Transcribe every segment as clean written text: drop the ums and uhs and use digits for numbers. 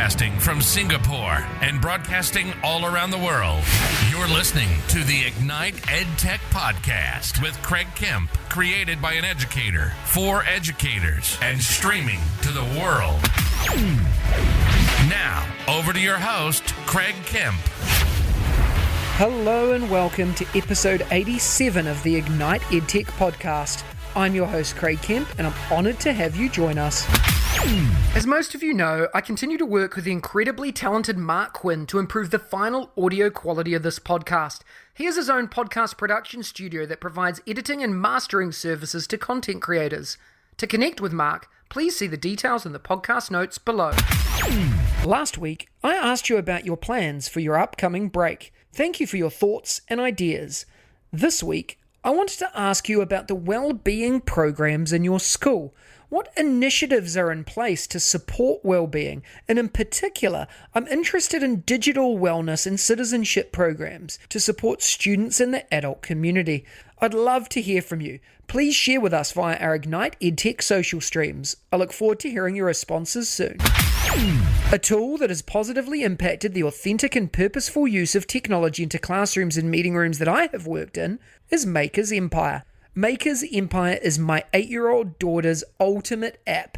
Broadcasting from Singapore and broadcasting all around the world. You're listening to the Ignite EdTech Podcast with Craig Kemp, created by an educator for educators and streaming to the world. Now, over to your host, Craig Kemp. Hello and welcome to episode 87 of the Ignite EdTech Podcast. I'm your host, Craig Kemp, and I'm honoured to have you join us. As most of you know, I continue to work with the incredibly talented Mark Quinn to improve the final audio quality of this podcast. He has his own podcast production studio that provides editing and mastering services to content creators. To connect with Mark, please see the details in the podcast notes below. Last week, I asked you about your plans for your upcoming break. Thank you for your thoughts and ideas. This week, I wanted to ask you about the well-being programs in your school. What initiatives are in place to support well-being? And in particular, I'm interested in digital wellness and citizenship programs to support students in the adult community. I'd love to hear from you. Please share with us via our Ignite EdTech social streams. I look forward to hearing your responses soon. A tool that has positively impacted the authentic and purposeful use of technology into classrooms and meeting rooms that I have worked in is Maker's Empire. Maker's Empire is my 8-year-old daughter's ultimate app,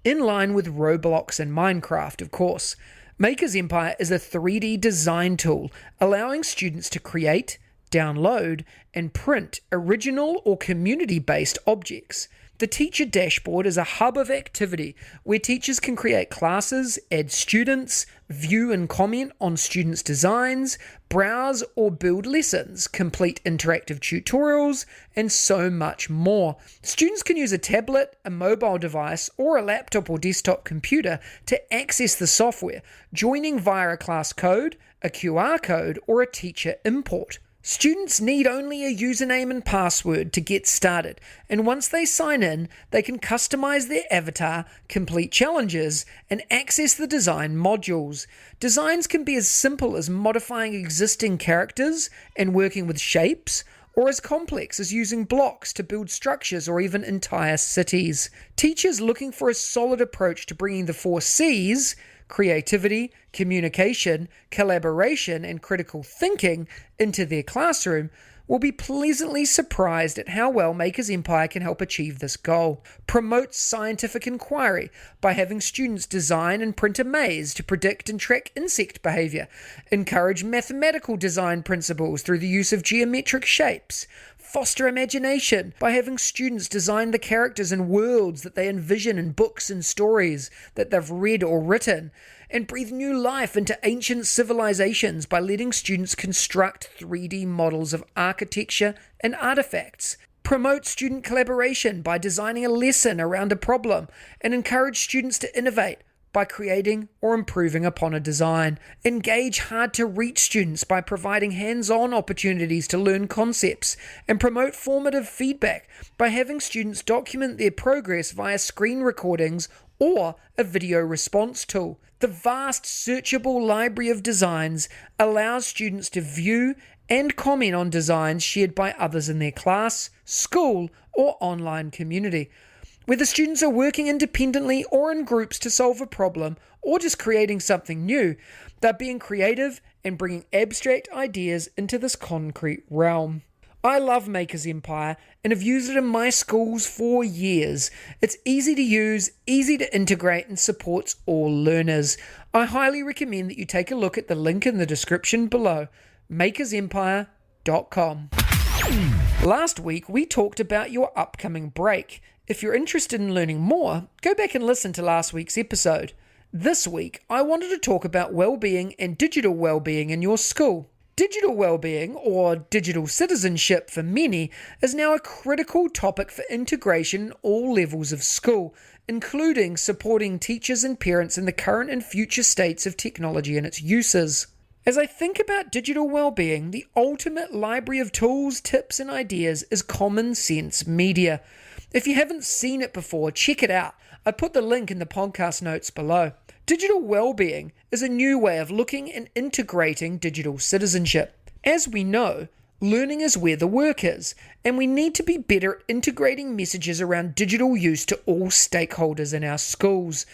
in line with Roblox and Minecraft, of course. Maker's Empire is a 3D design tool allowing students to create, download, and print original or community-based objects. The teacher dashboard is a hub of activity where teachers can create classes, add students, view and comment on students' designs, browse or build lessons, complete interactive tutorials, and so much more. Students can use a tablet, a mobile device, or a laptop or desktop computer to access the software, joining via a class code, a QR code, or a teacher import. Students need only a username and password to get started, and once they sign in, they can customize their avatar, complete challenges, and access the design modules. Designs can be as simple as modifying existing characters and working with shapes, or as complex as using blocks to build structures or even entire cities. Teachers looking for a solid approach to bringing the 4 C's, creativity, communication, collaboration, and critical thinking into their classroom will be pleasantly surprised at how well Maker's Empire can help achieve this goal. Promote scientific inquiry by having students design and print a maze to predict and track insect behavior. Encourage mathematical design principles through the use of geometric shapes. Foster imagination by having students design the characters and worlds that they envision in books and stories that they've read or written, and breathe new life into ancient civilizations by letting students construct 3D models of architecture and artifacts. Promote student collaboration by designing a lesson around a problem, and encourage students to innovate by creating or improving upon a design. Engage hard-to-reach students by providing hands-on opportunities to learn concepts, and promote formative feedback by having students document their progress via screen recordings or a video response tool. The vast searchable library of designs allows students to view and comment on designs shared by others in their class, school, or online community. Whether students are working independently or in groups to solve a problem, or just creating something new, they're being creative and bringing abstract ideas into this concrete realm. I love Maker's Empire and have used it in my schools for years. It's easy to use, easy to integrate, and supports all learners. I highly recommend that you take a look at the link in the description below, makersempire.com. Last week, we talked about your upcoming break. If you're interested in learning more, go back and listen to last week's episode. This week, I wanted to talk about well-being and digital well-being in your school. Digital well-being, or digital citizenship for many, is now a critical topic for integration in all levels of school, including supporting teachers and parents in the current and future states of technology and its uses. As I think about digital well-being, the ultimate library of tools, tips, and ideas is common sense media. If you haven't seen it before, check it out. I put the link in the podcast notes below. Digital well-being is a new way of looking and integrating digital citizenship. As we know, learning is where the work is, and we need to be better at integrating messages around digital use to all stakeholders in our schools.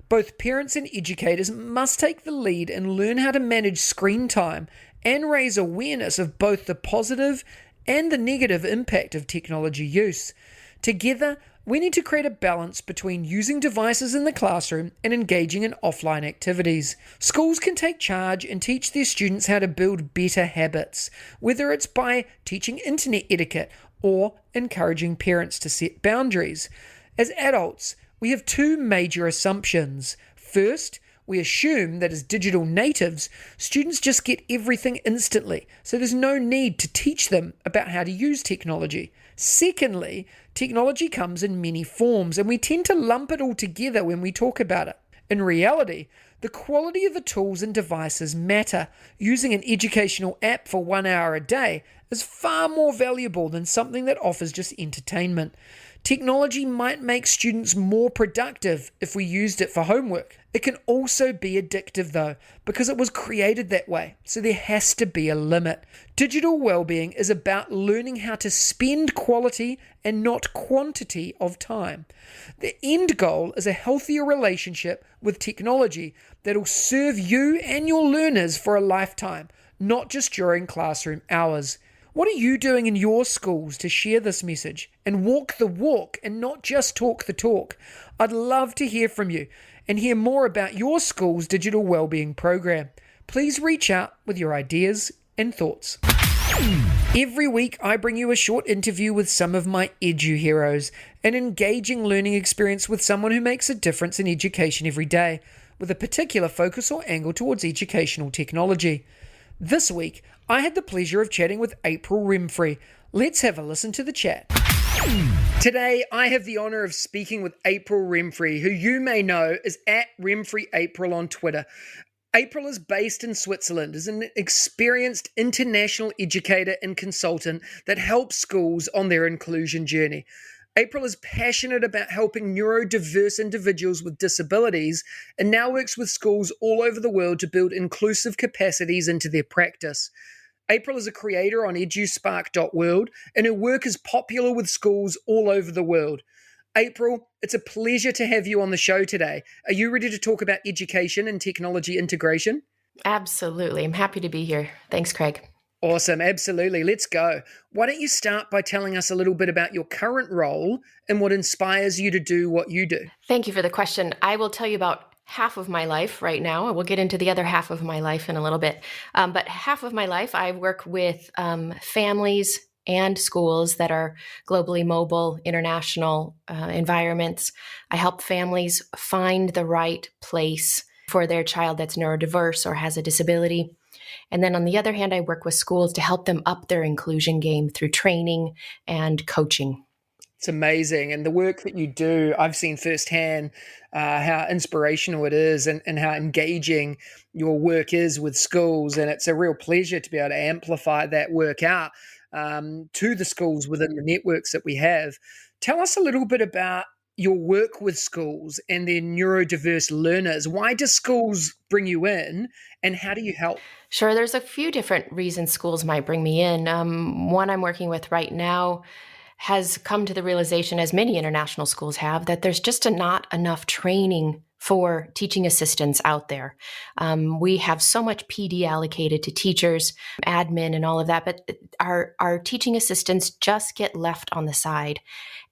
Both parents and educators must take the lead and learn how to manage screen time and raise awareness of both the positive and the negative impact of technology use. Together, we need to create a balance between using devices in the classroom and engaging in offline activities. Schools can take charge and teach their students how to build better habits, whether it's by teaching internet etiquette or encouraging parents to set boundaries. As adults, we have two major assumptions. First, we assume that as digital natives, students just get everything instantly, so there's no need to teach them about how to use technology. Secondly, technology comes in many forms, and we tend to lump it all together when we talk about it. In reality, the quality of the tools and devices matter. Using an educational app for 1 hour a day is far more valuable than something that offers just entertainment. Technology might make students more productive if we used it for homework. It can also be addictive though, because it was created that way, so there has to be a limit. Digital well-being is about learning how to spend quality and not quantity of time. The end goal is a healthier relationship with technology that'll serve you and your learners for a lifetime, not just during classroom hours. What are you doing in your schools to share this message and walk the walk and not just talk the talk? I'd love to hear from you and hear more about your school's digital wellbeing program. Please reach out with your ideas and thoughts. Every week, I bring you a short interview with some of my edu heroes, an engaging learning experience with someone who makes a difference in education every day, with a particular focus or angle towards educational technology. This week, I had the pleasure of chatting with April Remfrey. Let's have a listen to the chat. Today, I have the honor of speaking with April Remfrey, who you may know is at Remfrey April on Twitter. April is based in Switzerland, is an experienced international educator and consultant that helps schools on their inclusion journey. April is passionate about helping neurodiverse individuals with disabilities and now works with schools all over the world to build inclusive capacities into their practice. April is a creator on eduspark.world, and her work is popular with schools all over the world. April, it's a pleasure to have you on the show today. Are you ready to talk about education and technology integration? Absolutely. I'm happy to be here. Thanks, Craig. Awesome. Absolutely. Let's go. Why don't you start by telling us a little bit about your current role and what inspires you to do what you do? Thank you for the question. I will tell you about half of my life right now, and we'll get into the other half of my life in a little bit. But half of my life, I work with families and schools that are globally mobile, international environments. I help families find the right place for their child that's neurodiverse or has a disability. And then on the other hand, I work with schools to help them up their inclusion game through training and coaching. It's amazing. And the work that you do, I've seen firsthand how inspirational it is and how engaging your work is with schools. And it's a real pleasure to be able to amplify that work out to the schools within the networks that we have. Tell us a little bit about your work with schools and their neurodiverse learners. Why do schools bring you in and how do you help? Sure. There's a few different reasons schools might bring me in. One I'm working with right now has come to the realization, as many international schools have, that there's just not enough training for teaching assistants out there. We have so much PD allocated to teachers, admin, and all of that, but our teaching assistants just get left on the side.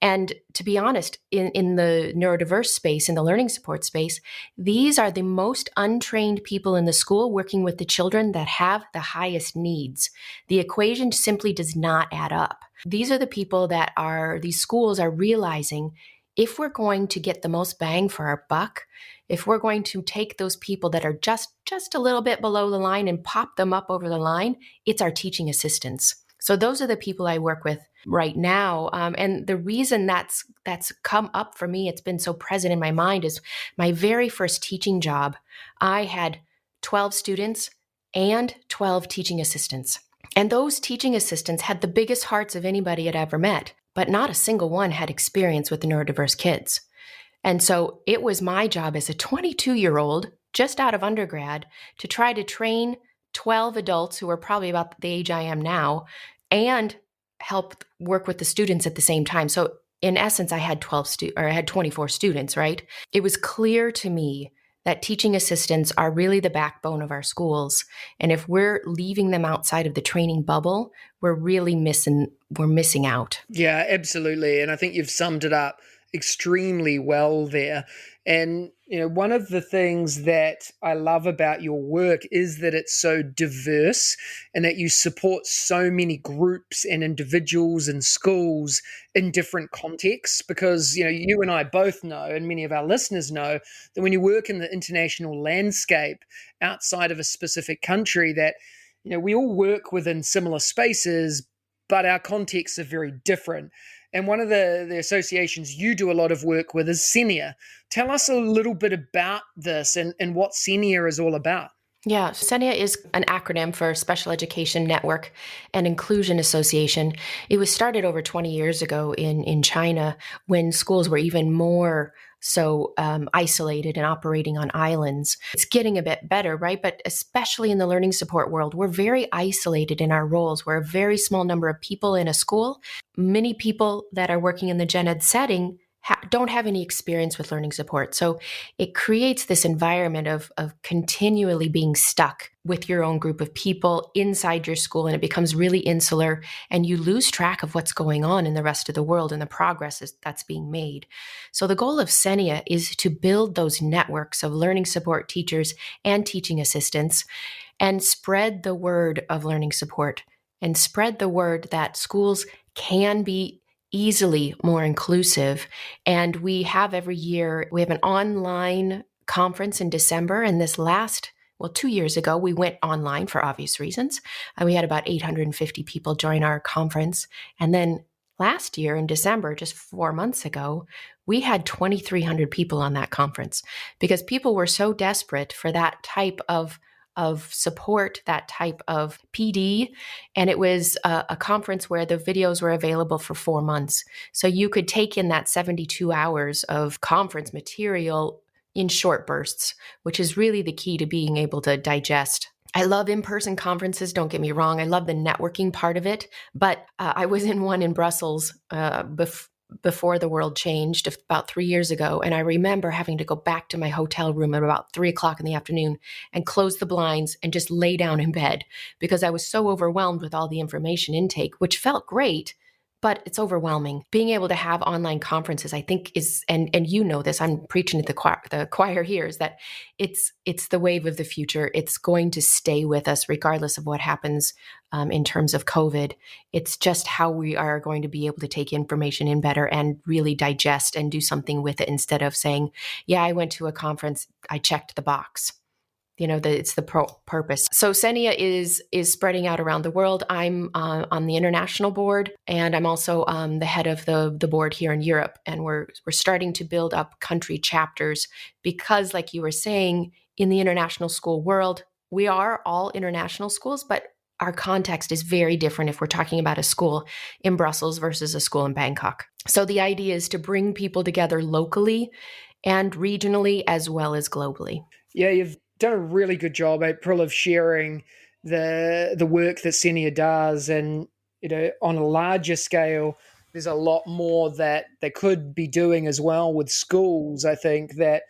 And to be honest, in the neurodiverse space, in the learning support space, these are the most untrained people in the school working with the children that have the highest needs. The equation simply does not add up. These are the people that these schools are realizing, if we're going to get the most bang for our buck, if we're going to take those people that are just a little bit below the line and pop them up over the line, it's our teaching assistants. So those are the people I work with right now. And the reason that's come up for me, it's been so present in my mind, is my very first teaching job. I had 12 students and 12 teaching assistants. And those teaching assistants had the biggest hearts of anybody I'd ever met, but not a single one had experience with neurodiverse kids. And so it was my job as a 22-year-old, just out of undergrad, to try to train 12 adults who are probably about the age I am now and help work with the students at the same time. So in essence, I had 24 students, right? It was clear to me that teaching assistants are really the backbone of our schools. And if we're leaving them outside of the training bubble, we're missing out. Yeah, absolutely. And I think you've summed it up extremely well there. And, one of the things that I love about your work is that it's so diverse and that you support so many groups and individuals and schools in different contexts. Because, you and I both know, and many of our listeners know, that when you work in the international landscape outside of a specific country, that, we all work within similar spaces, but our contexts are very different. And one of the associations you do a lot of work with is SENIA. Tell us a little bit about this and what SENIA is all about. Yeah, SENIA is an acronym for Special Education Network and Inclusion Association. It was started over 20 years ago in China when schools were even more so isolated and operating on islands. It's getting a bit better, right? But especially in the learning support world, we're very isolated in our roles. We're a very small number of people in a school. Many people that are working in the gen ed setting don't have any experience with learning support. So it creates this environment of continually being stuck with your own group of people inside your school, and it becomes really insular, and you lose track of what's going on in the rest of the world and the progress that's being made. So the goal of SENIA is to build those networks of learning support teachers and teaching assistants and spread the word of learning support and spread the word that schools can be easily more inclusive. And we have every year, we have an online conference in December. And this 2 years ago, we went online for obvious reasons. We had about 850 people join our conference. And then last year in December, just 4 months ago, we had 2,300 people on that conference because people were so desperate for that type of support, that type of PD. And it was a conference where the videos were available for 4 months. So you could take in that 72 hours of conference material in short bursts, which is really the key to being able to digest. I love in-person conferences, don't get me wrong. I love the networking part of it. But I was in one in Brussels before the world changed about 3 years ago. And I remember having to go back to my hotel room at about 3:00 in the afternoon and close the blinds and just lay down in bed because I was so overwhelmed with all the information intake, which felt great, but it's overwhelming. Being able to have online conferences, I think is, and you know this, I'm preaching at the choir here, is that it's the wave of the future. It's going to stay with us regardless of what happens in terms of COVID. It's just how we are going to be able to take information in better and really digest and do something with it instead of saying, yeah, I went to a conference, I checked the box. It's the purpose. So SENIA is spreading out around the world. I'm on the international board, and I'm also the head of the board here in Europe. And we're starting to build up country chapters because, like you were saying, in the international school world, we are all international schools, but our context is very different if we're talking about a school in Brussels versus a school in Bangkok. So the idea is to bring people together locally and regionally as well as globally. Yeah, you've done a really good job, April, of sharing the work that SENIA does. And, on a larger scale, there's a lot more that they could be doing as well with schools, I think, that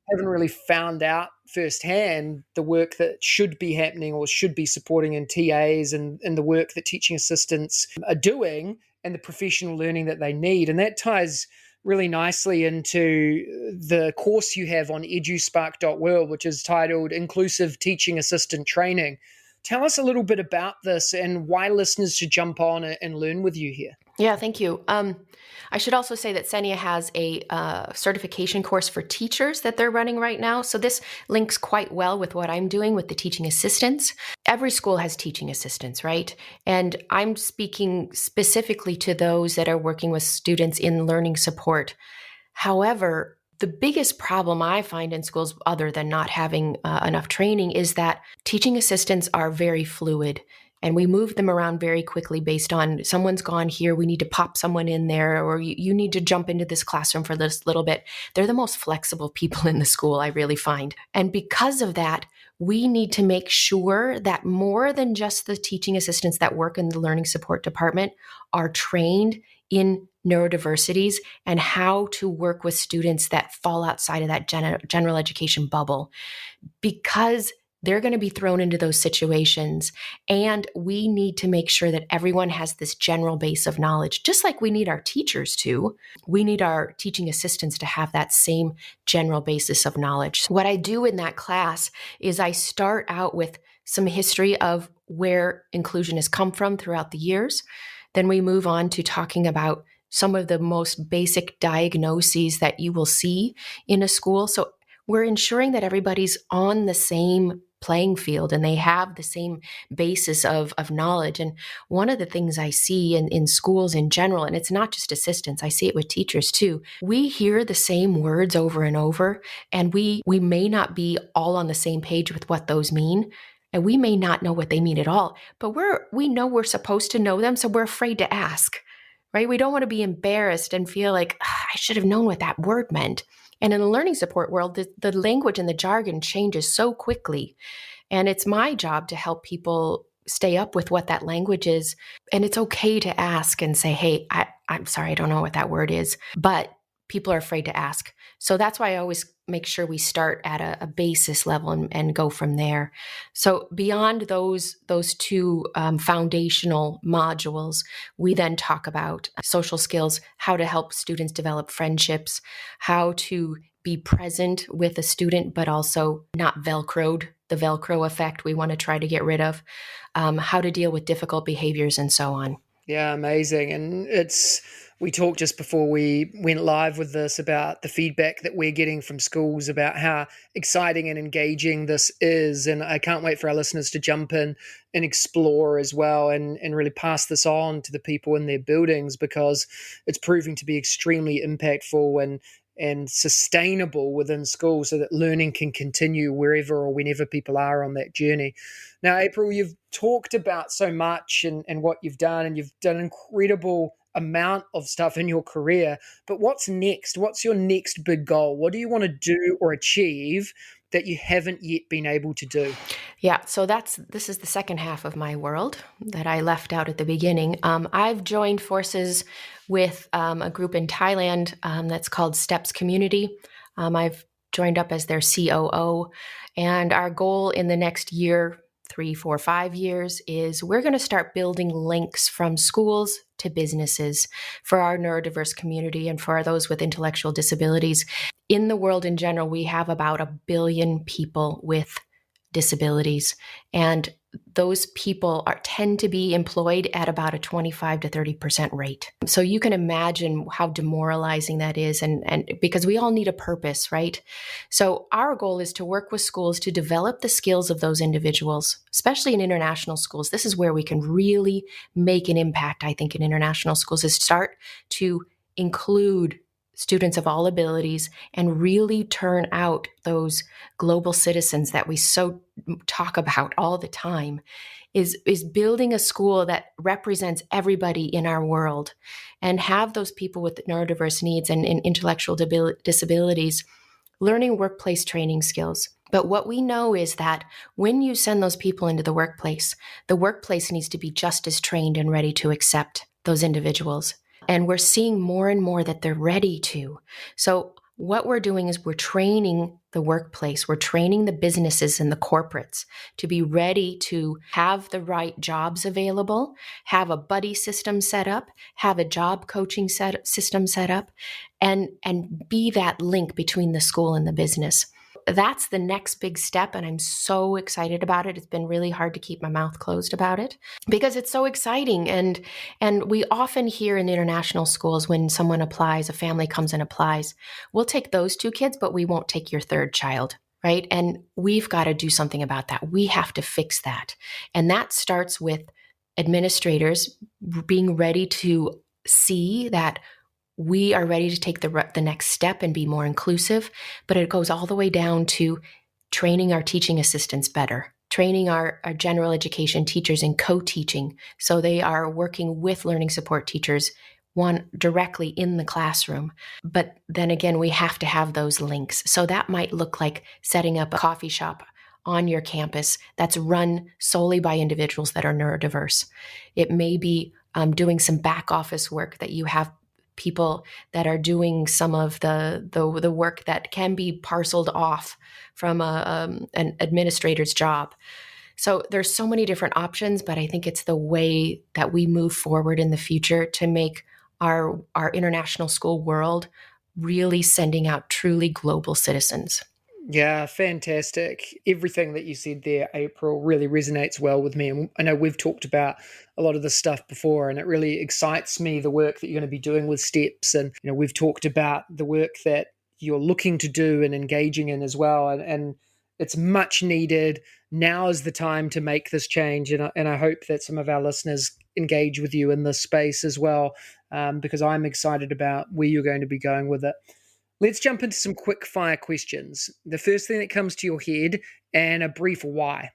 haven't really found out firsthand the work that should be happening or should be supporting in TAs and the work that teaching assistants are doing and the professional learning that they need. And that ties really nicely into the course you have on eduspark.world, which is titled Inclusive Teaching Assistant Training. Tell us a little bit about this and why listeners should jump on and learn with you here. Yeah, thank you. I should also say that SENIA has a certification course for teachers that they're running right now. So this links quite well with what I'm doing with the teaching assistants. Every school has teaching assistants, right? And I'm speaking specifically to those that are working with students in learning support. However, the biggest problem I find in schools, other than not having enough training, is that teaching assistants are very fluid. And we move them around very quickly based on someone's gone here, we need to pop someone in there, or you need to jump into this classroom for this little bit. They're the most flexible people in the school, I really find. And because of that, we need to make sure that more than just the teaching assistants that work in the learning support department are trained in neurodiversities and how to work with students that fall outside of that general education bubble, because they're going to be thrown into those situations. And we need to make sure that everyone has this general base of knowledge, just like we need our teachers to. We need our teaching assistants to have that same general basis of knowledge. What I do in that class is I start out with some history of where inclusion has come from throughout the years. Then we move on to talking about some of the most basic diagnoses that you will see in a school. So we're ensuring that everybody's on the same playing field and they have the same basis of knowledge. And one of the things I see in schools in general, and it's not just assistants, I see it with teachers too, we hear the same words over and over, and we may not be all on the same page with what those mean. And we may not know what they mean at all, but we know we're supposed to know them, so we're afraid to ask, right? We don't want to be embarrassed and feel like, I should have known what that word meant. And in the learning support world, the language and the jargon changes so quickly. And it's my job to help people stay up with what that language is. And it's okay to ask and say, hey, I'm sorry, I don't know what that word is. But people are afraid to ask. So that's why I always make sure we start at a basis level and go from there. So beyond those two foundational modules, we then talk about social skills, how to help students develop friendships, how to be present with a student, but also not Velcroed, the Velcro effect we want to try to get rid of, how to deal with difficult behaviors and so on. Yeah, amazing. And we talked just before we went live with this about the feedback that we're getting from schools about how exciting and engaging this is. And I can't wait for our listeners to jump in and explore as well and really pass this on to the people in their buildings, because it's proving to be extremely impactful and sustainable within schools so that learning can continue wherever or whenever people are on that journey. Now, April, you've talked about so much and what you've done, and you've done an incredible amount of stuff in your career, but what's next? What's your next big goal? What do you want to do or achieve that you haven't yet been able to do? Yeah, so this is the second half of my world that I left out at the beginning. I've joined forces with a group in Thailand that's called Steps Community. I've joined up as their COO, and our goal in the next year, 3, 4, 5 years, is we're going to start building links from schools to businesses for our neurodiverse community and for those with intellectual disabilities. In the world in general, we have about 1 billion people with disabilities, and those people tend to be employed at about a 25 to 30% rate. So you can imagine how demoralizing that is, and because we all need a purpose, right? So our goal is to work with schools to develop the skills of those individuals, especially in international schools. This is where we can really make an impact, I think, in international schools, is start to include students of all abilities and really turn out those global citizens that we so talk about all the time, is building a school that represents everybody in our world and have those people with neurodiverse needs and intellectual disabilities learning workplace training skills. But what we know is that when you send those people into the workplace needs to be just as trained and ready to accept those individuals. And we're seeing more and more that they're ready to. So what we're doing is we're training the workplace, we're training the businesses and the corporates to be ready to have the right jobs available, have a buddy system set up, have a job coaching system set up, and be that link between the school and the business. That's the next big step, and I'm so excited about it. It's been really hard to keep my mouth closed about it because it's so exciting. And we often hear in international schools when someone applies, a family comes and applies, we'll take those 2 kids, but we won't take your 3rd child, right? And we've got to do something about that. We have to fix that. And that starts with administrators being ready to see that we are ready to take the next step and be more inclusive, but it goes all the way down to training our teaching assistants better, training our general education teachers in co-teaching, so they are working with learning support teachers, one directly in the classroom. But then again, we have to have those links. So that might look like setting up a coffee shop on your campus that's run solely by individuals that are neurodiverse. It may be doing some back office work, that you have people that are doing some of the work that can be parceled off from an administrator's job. So there's so many different options, but I think it's the way that we move forward in the future to make our international school world really sending out truly global citizens. Yeah, fantastic. Everything that you said there, April, really resonates well with me. And I know we've talked about a lot of this stuff before, and it really excites me, the work that you're going to be doing with STEPS. And, we've talked about the work that you're looking to do and engaging in as well. And it's much needed. Now is the time to make this change. And I hope that some of our listeners engage with you in this space as well, because I'm excited about where you're going to be going with it. Let's jump into some quick fire questions. The first thing that comes to your head, and a brief why.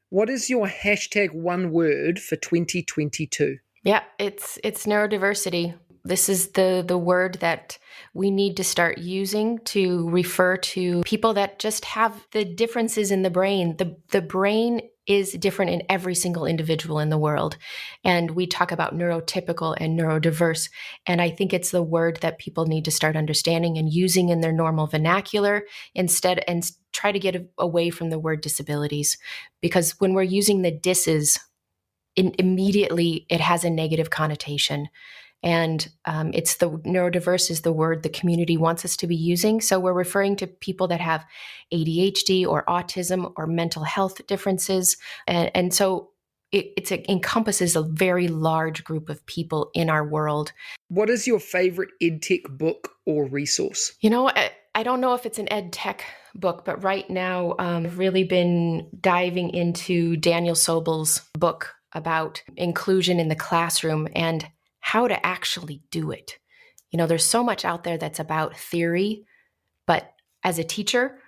What is your hashtag one word for 2022? Yeah, it's neurodiversity. This is the word that we need to start using to refer to people that just have the differences in the brain. The brain is different in every single individual in the world. And we talk about neurotypical and neurodiverse. And I think it's the word that people need to start understanding and using in their normal vernacular instead, and try to get away from the word disabilities. Because when we're using the disses, immediately it has a negative connotation. And it's the neurodiverse is the word the community wants us to be using. So we're referring to people that have ADHD or autism or mental health differences. And so it encompasses a very large group of people in our world. What is your favorite EdTech book or resource? I don't know if it's an EdTech book, but right now I've really been diving into Daniel Sobel's book about inclusion in the classroom and how to actually do it. There's so much out there that's about theory, but as a teacher,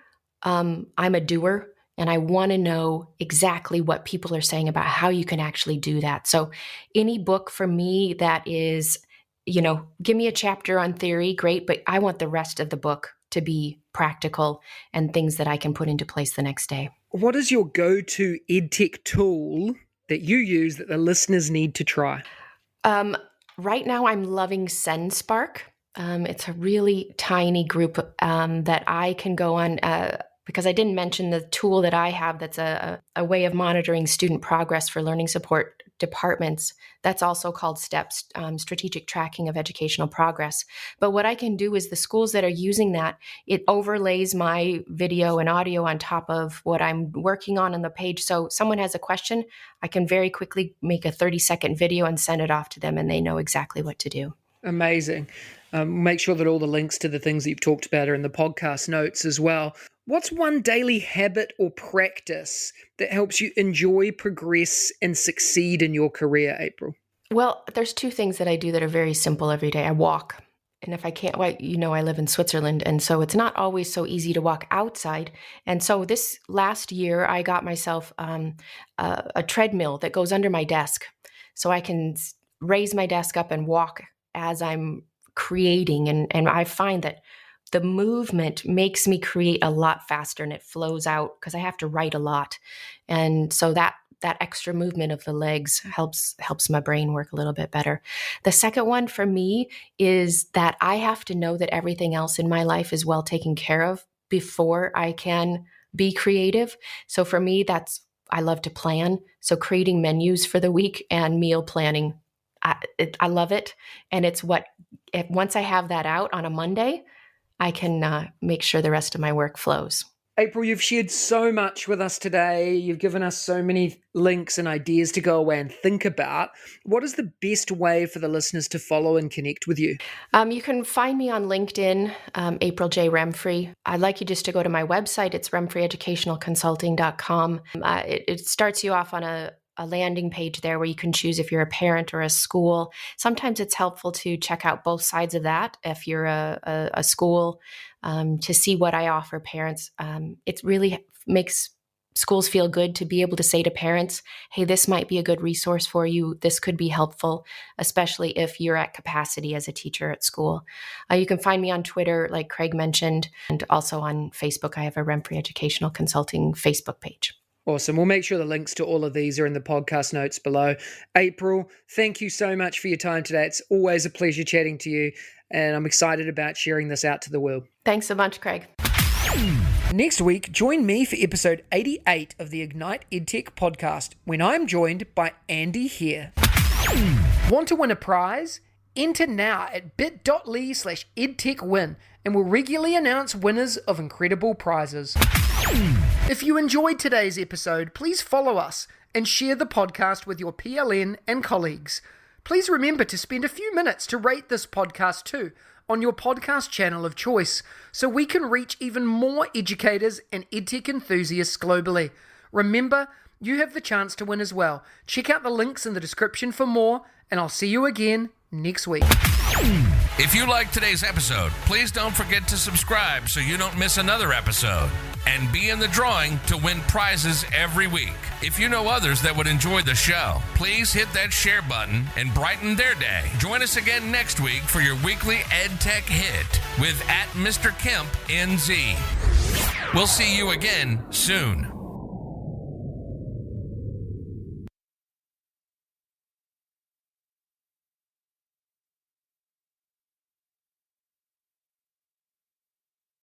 I'm a doer, and I want to know exactly what people are saying about how you can actually do that. So any book for me that is, give me a chapter on theory, great, but I want the rest of the book to be practical and things that I can put into place the next day. What is your go-to EdTech tool that you use that the listeners need to try? Right now, I'm loving SenSpark. It's a really tiny group that I can go on because I didn't mention the tool that I have that's a way of monitoring student progress for learning support departments. That's also called STEPS, Strategic Tracking of Educational Progress. But what I can do is the schools that are using that, it overlays my video and audio on top of what I'm working on the page. So someone has a question, I can very quickly make a 30-second video and send it off to them, and they know exactly what to do. Amazing. Make sure that all the links to the things that you've talked about are in the podcast notes as well. What's one daily habit or practice that helps you enjoy, progress, and succeed in your career, April? Well, there's two things that I do that are very simple every day. I walk. And if I can't, I live in Switzerland, and so it's not always so easy to walk outside. And so this last year, I got myself a treadmill that goes under my desk, so I can raise my desk up and walk as I'm creating. And I find that the movement makes me create a lot faster, and it flows out because I have to write a lot. And so that extra movement of the legs helps my brain work a little bit better. The second one for me is that I have to know that everything else in my life is well taken care of before I can be creative. So for me, I love to plan. So creating menus for the week and meal planning, I love it. And it's once I have that out on a Monday, I can make sure the rest of my work flows. April, you've shared so much with us today. You've given us so many links and ideas to go away and think about. What is the best way for the listeners to follow and connect with you? You can find me on LinkedIn, April J. Remfrey. I'd like you just to go to my website. It's remfreyeducationalconsulting.com. It starts you off on a landing page there where you can choose if you're a parent or a school. Sometimes it's helpful to check out both sides of that. If you're a school, to see what I offer parents. It really makes schools feel good to be able to say to parents, hey, this might be a good resource for you. This could be helpful, especially if you're at capacity as a teacher at school. You can find me on Twitter, like Craig mentioned, and also on Facebook. I have a Remfrey Educational Consulting Facebook page. Awesome. We'll make sure the links to all of these are in the podcast notes below. April, thank you so much for your time today. It's always a pleasure chatting to you, and I'm excited about sharing this out to the world. Thanks so much, Craig. Next week, join me for episode 88 of the Ignite EdTech Podcast, when I'm joined by Andy here. Want to win a prize? Enter now at bit.ly/edtechwin, and we'll regularly announce winners of incredible prizes. If you enjoyed today's episode, please follow us and share the podcast with your PLN and colleagues. Please remember to spend a few minutes to rate this podcast too on your podcast channel of choice, so we can reach even more educators and EdTech enthusiasts globally. Remember, you have the chance to win as well. Check out the links in the description for more, and I'll see you again next week. If you liked today's episode, please don't forget to subscribe so you don't miss another episode. And be in the drawing to win prizes every week. If you know others that would enjoy the show, please hit that share button and brighten their day. Join us again next week for your weekly EdTech hit with @Mr. Kemp NZ. We'll see you again soon.